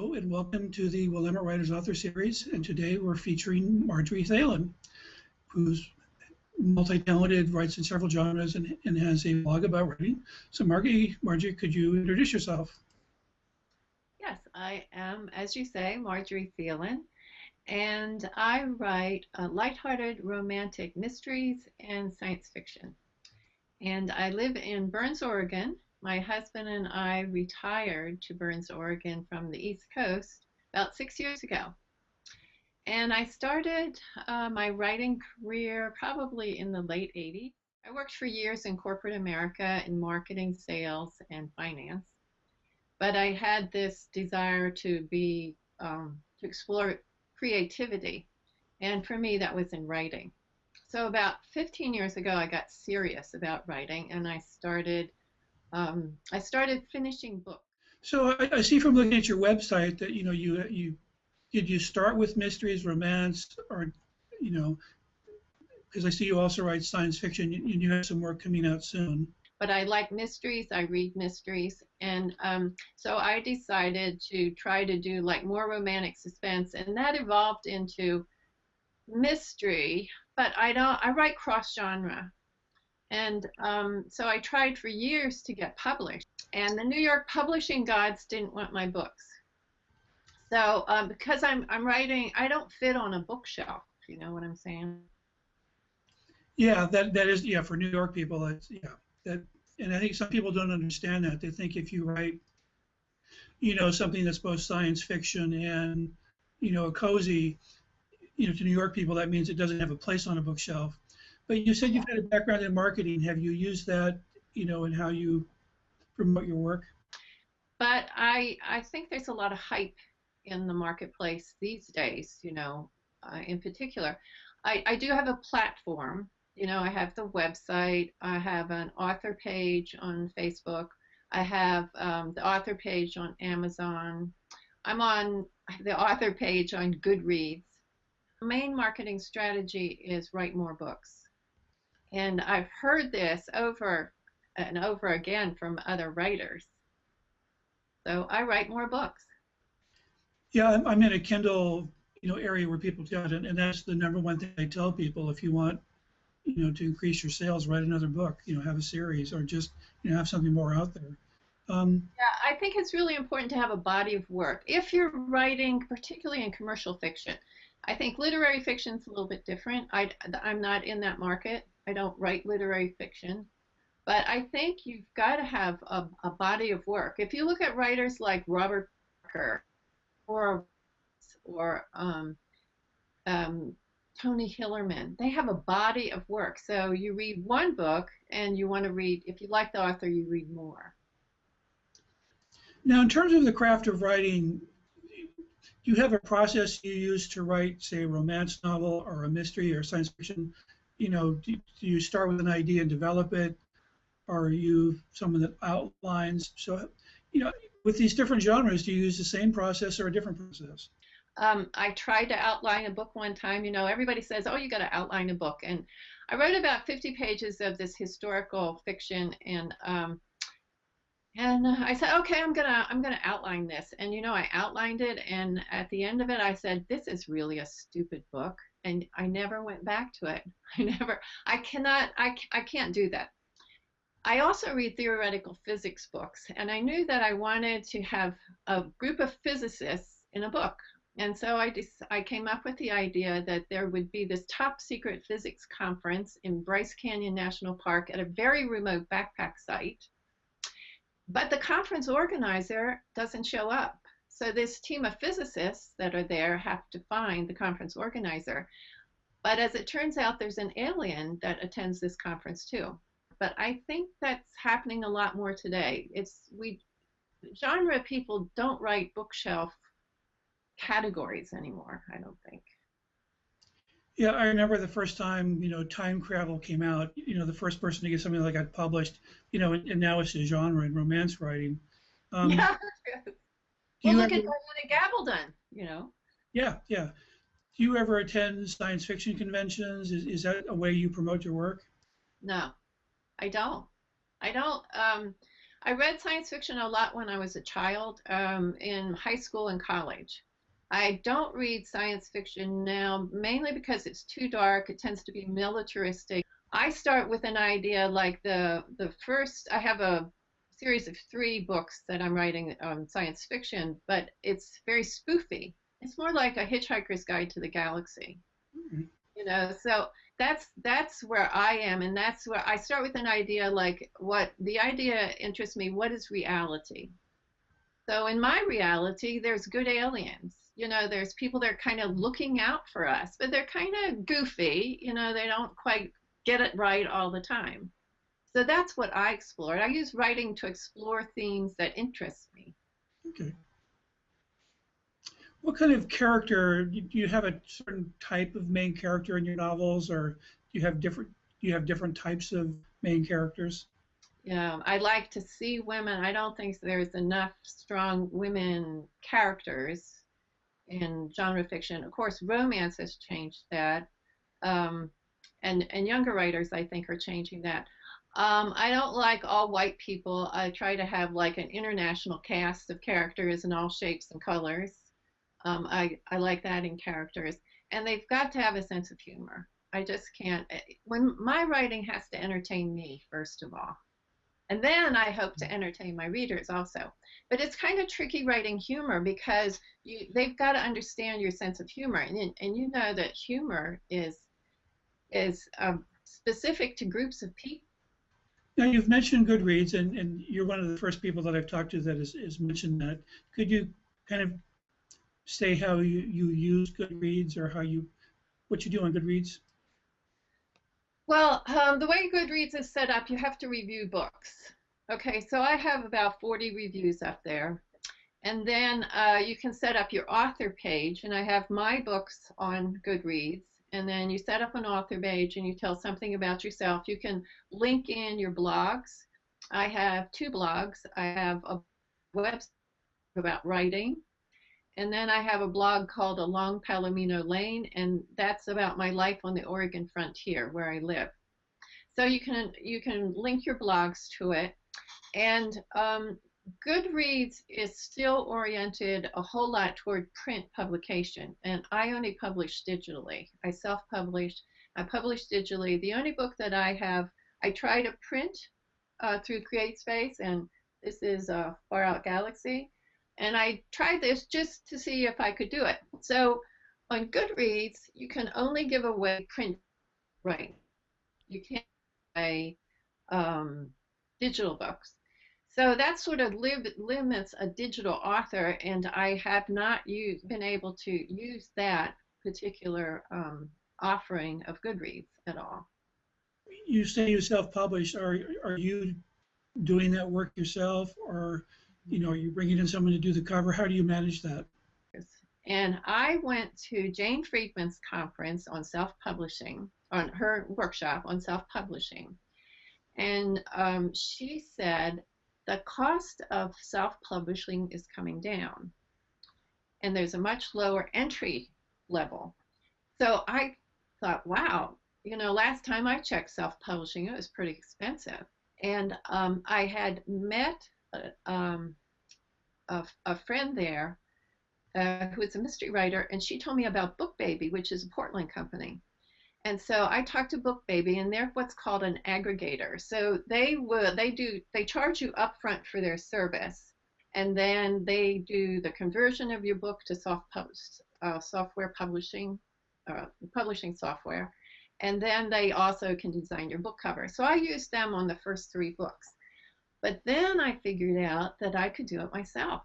Hello and welcome to the Willamette Writers Author Series, and today we're featuring Marjorie Thelen, who's multi-talented, writes in several genres, and has a blog about writing. So Marjorie, could you introduce yourself? Yes, I am, as you say, Marjorie Thelen, and I write lighthearted romantic mysteries and science fiction. And I live in Burns, Oregon. My husband and I retired to Burns, Oregon from the East Coast about 6 years ago. And I started my writing career probably in the late 80s. I worked for years in corporate America in marketing, sales, and finance. But I had this desire to explore creativity, and for me that was in writing. So about 15 years ago, I got serious about writing, and I started finishing books. So I see from looking at your website that did you start with mysteries, romance, or because I see you also write science fiction. You have some work coming out soon. But I like mysteries, I read mysteries, and so I decided to try to do like more romantic suspense, and that evolved into mystery, but I write cross-genre. And so I tried for years to get published, and the New York publishing gods didn't want my books. So because I'm writing, I don't fit on a bookshelf, if you know what I'm saying. Yeah, that is, yeah, for New York people, that's, yeah. And I think some people don't understand that. They think if you write, something that's both science fiction and, cozy, to New York people, that means it doesn't have a place on a bookshelf. But you said you've had a background in marketing. Have you used that, in how you promote your work? But I think there's a lot of hype in the marketplace these days, in particular. I do have a platform. I have the website, I have an author page on Facebook, I have the author page on Amazon, I'm on the author page on Goodreads. The main marketing strategy is write more books. And I've heard this over and over again from other writers. So I write more books. Yeah, I'm in a Kindle, area where people get it, and that's the number one thing I tell people. If you want to increase your sales, write another book, have a series, or just, have something more out there. Yeah, I think it's really important to have a body of work. If you're writing, particularly in commercial fiction, I think literary fiction is a little bit different. I'm not in that market. I don't write literary fiction. But I think you've got to have a body of work. If you look at writers like Robert Parker or Tony Hillerman, they have a body of work. So you read one book and you want to read, if you like the author, you read more. Now, in terms of the craft of writing, do you have a process you use to write, say, a romance novel or a mystery or science fiction? Do you start with an idea and develop it? Or are you someone that outlines? So, with these different genres, do you use the same process or a different process? I tried to outline a book one time. Everybody says, "Oh, you got to outline a book," and I wrote about 50 pages of this historical fiction, and I said, "Okay, I'm gonna outline this," and I outlined it, and at the end of it, I said, "This is really a stupid book," and I never went back to it. I can't do that. I also read theoretical physics books, and I knew that I wanted to have a group of physicists in a book. And so I came up with the idea that there would be this top secret physics conference in Bryce Canyon National Park at a very remote backpack site. But the conference organizer doesn't show up. So this team of physicists that are there have to find the conference organizer. But as it turns out, there's an alien that attends this conference too. But I think that's happening a lot more today. Genre people don't write bookshelf categories anymore, I don't think. Yeah, I remember the first time, time travel came out, the first person to get something that got published, and now it's a genre in romance writing. Yeah. Well, look at Diana Gabaldon, Yeah, yeah. Do you ever attend science fiction conventions? Is that a way you promote your work? No, I don't. I read science fiction a lot when I was a child, in high school and college. I don't read science fiction now, mainly because it's too dark. It tends to be militaristic. I start with an idea like the first. I have a series of three books that I'm writing science fiction, but it's very spoofy. It's more like a Hitchhiker's Guide to the Galaxy. Mhm. So that's where I am, and that's where I start with an idea like what the idea interests me. What is reality? So in my reality, there's good aliens. There's people that are kind of looking out for us, but they're kind of goofy. They don't quite get it right all the time. So that's what I explored. I use writing to explore themes that interest me. Okay. What kind of character do you have a certain type of main character in your novels, or do you have different types of main characters? I like to see women. I don't think there's enough strong women characters in genre fiction. Of course, romance has changed that, um, and younger writers, I think, are changing that. I don't like all white people. I try to have like an international cast of characters in all shapes and colors. I like that in characters, and they've got to have a sense of humor. I just can't. When my writing has to entertain me first of all, and then I hope to entertain my readers also. But it's kind of tricky writing humor because they've got to understand your sense of humor, and you know that humor is specific to groups of people. Now, you've mentioned Goodreads, and you're one of the first people that I've talked to that has mentioned that. Could you kind of say how you use Goodreads, or what you do on Goodreads? Well, the way Goodreads is set up, you have to review books. Okay, so I have about 40 reviews up there. And then you can set up your author page, and I have my books on Goodreads. And then you set up an author page and you tell something about yourself. You can link in your blogs. I have two blogs. I have a website about writing, and then I have a blog called Along Palomino Lane, and that's about my life on the Oregon frontier where I live. So you can link your blogs to it, and Goodreads is still oriented a whole lot toward print publication, and I only publish digitally. I self-publish. I publish digitally. The only book that I have, I try to print through CreateSpace, and this is Far Out Galaxy. And I tried this just to see if I could do it. So on Goodreads, you can only give away print right. You can't give away digital books. So that sort of limits a digital author, and I have not been able to use that particular offering of Goodreads at all. You say you self-publish. Are you doing that work yourself, or are you bringing in someone to do the cover? How do you manage that? And I went to Jane Friedman's conference on self-publishing, on her workshop on self-publishing. And she said the cost of self-publishing is coming down, and there's a much lower entry level. So I thought, wow, last time I checked self-publishing, it was pretty expensive. And I had met um, a friend there who is a mystery writer, and she told me about BookBaby, which is a Portland company. And so I talked to BookBaby, and they're what's called an aggregator. So they charge you upfront for their service, and then they do the conversion of your book to software publishing software, and then they also can design your book cover. So I used them on the first three books, but then I figured out that I could do it myself.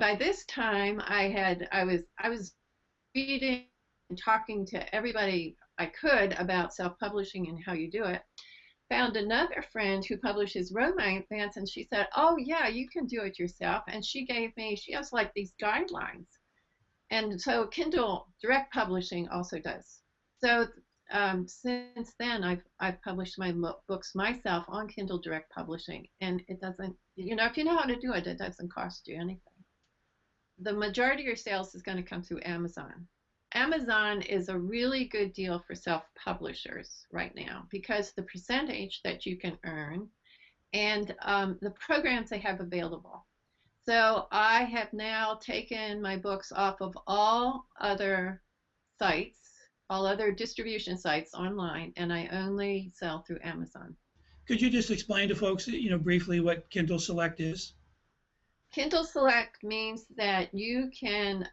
By this time I was reading and talking to everybody I could about self-publishing and how you do it. Found another friend who publishes romance, and she said, "Oh yeah, you can do it yourself." And she has like these guidelines. And so Kindle Direct Publishing also does. So since then, I've published my books myself on Kindle Direct Publishing, and it doesn't, if you know how to do it, it doesn't cost you anything. The majority of your sales is going to come through Amazon. Amazon is a really good deal for self-publishers right now because the percentage that you can earn and the programs they have available. So I have now taken my books off of all other sites, all other distribution sites online, and I only sell through Amazon. Could you just explain to folks, briefly what Kindle Select is? Kindle Select means that you can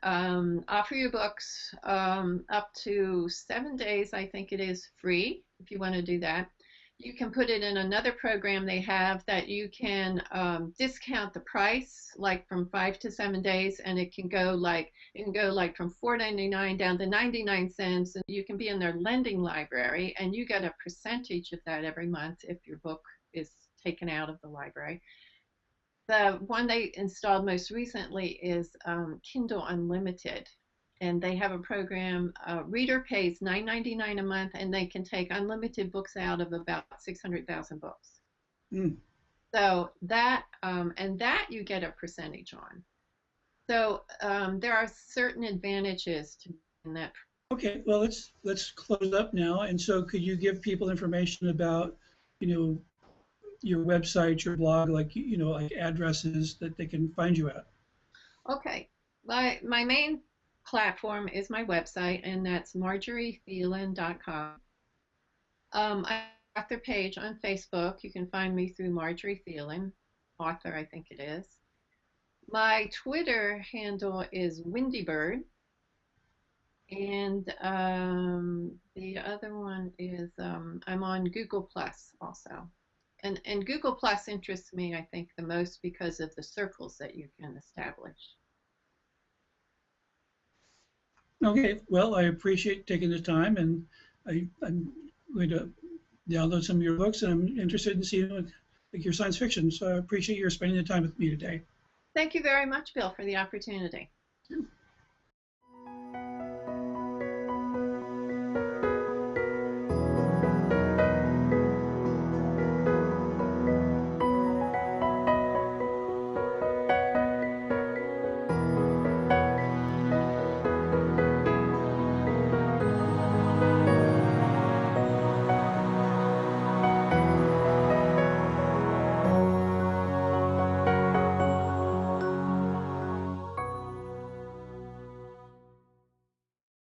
offer your books up to 7 days, I think it is, free, if you want to do that. You can put it in another program they have that you can discount the price, like from 5 to 7 days, and it can go like from $4.99 down to 99 cents, and you can be in their lending library, and you get a percentage of that every month if your book is taken out of the library. The one they installed most recently is Kindle Unlimited, and they have a program. Reader pays $9.99 a month, and they can take unlimited books out of about 600,000 books. Mm. So that and that you get a percentage on. So there are certain advantages to that. Okay, well let's close up now. And so, could you give people information about, your website, your blog, like like addresses that they can find you at? Okay, my main platform is my website, and that's marjoriethelen.com. I have author page on Facebook. You can find me through Marjorie Thelen, author, I think it is. My Twitter handle is Windybird, and the other one is I'm on Google Plus also. And Google Plus interests me, I think, the most because of the circles that you can establish. Okay, well, I appreciate taking the time, and I'm going to download some of your books, and I'm interested in seeing your science fiction. So I appreciate your spending the time with me today. Thank you very much, Bill, for the opportunity.